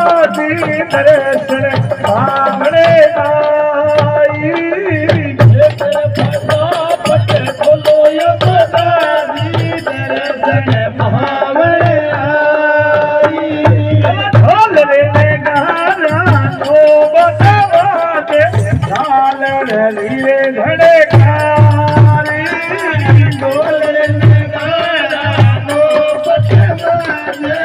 गाजी दर्शन पावने आई फटाफट खोलो यो गाजी दर्शन पावने आई ढोल रे गाना तो बतवा दे ढाल रे घड़े कारी ढोल रे गाना तो बतवा दे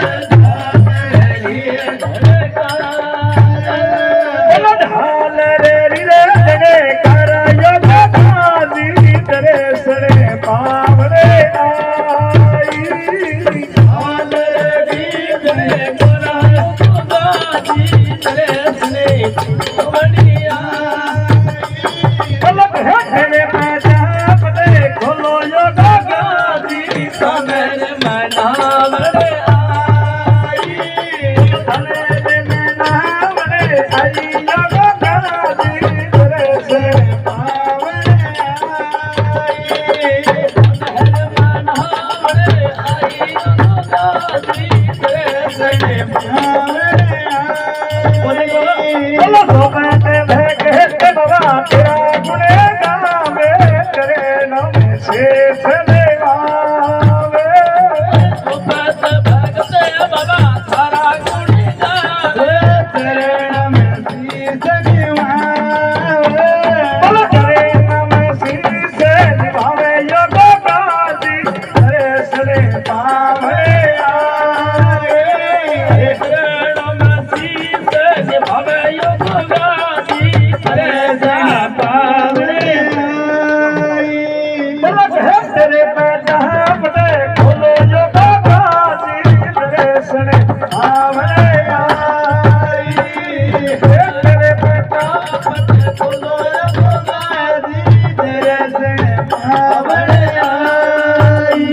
ढाल रे घड़े कर योग गाजी दर्शन पावने आई खोलो योग गाजी तेरा गुणे गावे तेरे नाम से चले आवे तेरे नाम से निभावे बोलो तेरे नाम से निभावे योग गाजी तेरे सरे पावे आवे तेरे पैदा बड़े खोलो योग गाजी तेरे सरे पावे आई तेरे पैदा खोलो योग गाजी तेरे सरे पावे आई